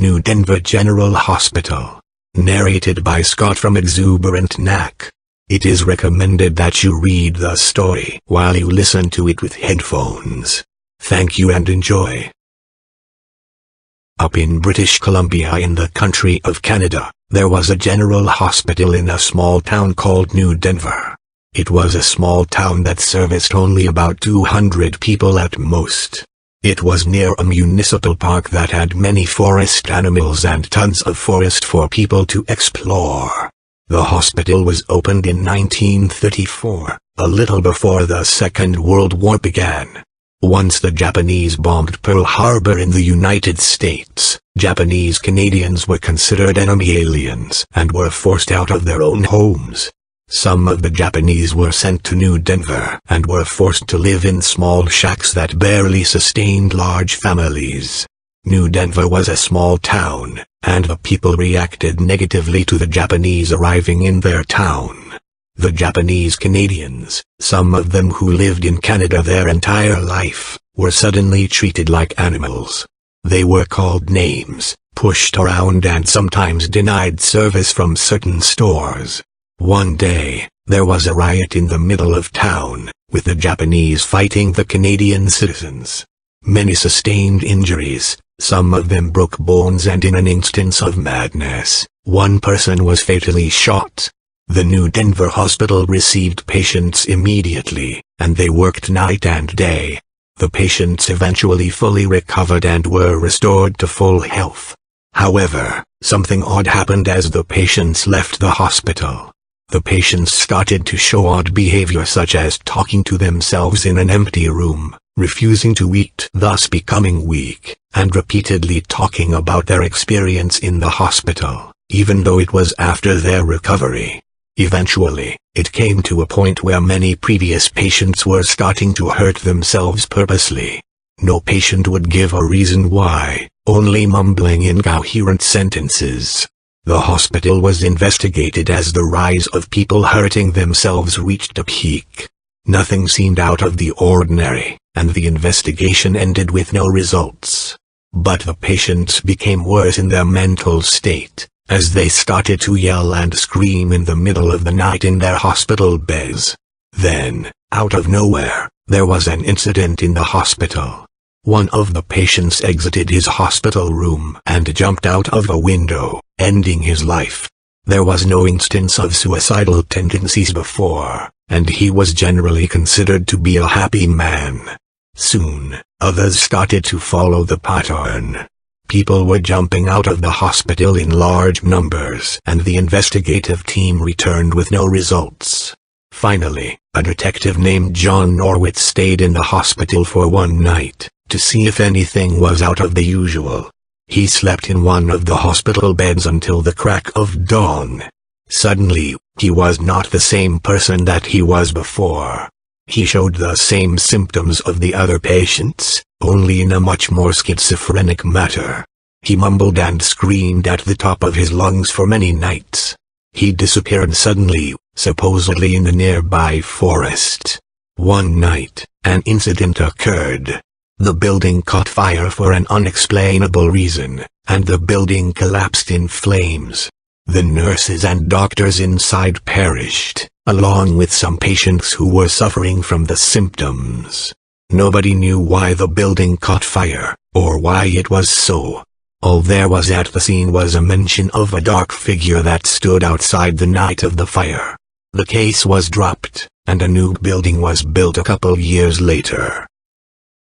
New Denver General Hospital. Narrated by Scott from Exuberant Knack. It is recommended that you read the story while you listen to it with headphones. Thank you and enjoy. Up in British Columbia in the country of Canada, there was a general hospital in a small town called New Denver. It was a small town that serviced only about 200 people at most. It was near a municipal park that had many forest animals and tons of forest for people to explore. The hospital was opened in 1934, a little before the Second World War began. Once the Japanese bombed Pearl Harbor in the United States, Japanese Canadians were considered enemy aliens and were forced out of their own homes. Some of the Japanese were sent to New Denver and were forced to live in small shacks that barely sustained large families. New Denver was a small town, and the people reacted negatively to the Japanese arriving in their town. The Japanese Canadians, some of them who lived in Canada their entire life, were suddenly treated like animals. They were called names, pushed around and sometimes denied service from certain stores. One day, there was a riot in the middle of town, with the Japanese fighting the Canadian citizens. Many sustained injuries, some of them broke bones, and in an instance of madness, one person was fatally shot. The New Denver hospital received patients immediately, and they worked night and day. The patients eventually fully recovered and were restored to full health. However, something odd happened as the patients left the hospital. The patients started to show odd behavior, such as talking to themselves in an empty room, refusing to eat, thus becoming weak, and repeatedly talking about their experience in the hospital, even though it was after their recovery. Eventually, it came to a point where many previous patients were starting to hurt themselves purposely. No patient would give a reason why, only mumbling incoherent sentences. The hospital was investigated as the rise of people hurting themselves reached a peak. Nothing seemed out of the ordinary, and the investigation ended with no results. But the patients became worse in their mental state, as they started to yell and scream in the middle of the night in their hospital beds. Then, out of nowhere, there was an incident in the hospital. One of the patients exited his hospital room and jumped out of a window, ending his life. There was no instance of suicidal tendencies before, and he was generally considered to be a happy man. Soon, others started to follow the pattern. People were jumping out of the hospital in large numbers, and the investigative team returned with no results. Finally, a detective named John Norwitz stayed in the hospital for one night, to see if anything was out of the usual. He slept in one of the hospital beds until the crack of dawn. Suddenly, he was not the same person that he was before. He showed the same symptoms of the other patients, only in a much more schizophrenic manner. He mumbled and screamed at the top of his lungs for many nights. He disappeared suddenly, supposedly in the nearby forest. One night, an incident occurred. The building caught fire for an unexplainable reason, and the building collapsed in flames. The nurses and doctors inside perished, along with some patients who were suffering from the symptoms. Nobody knew why the building caught fire, or why it was so. All there was at the scene was a mention of a dark figure that stood outside the night of the fire. The case was dropped, and a new building was built a couple years later.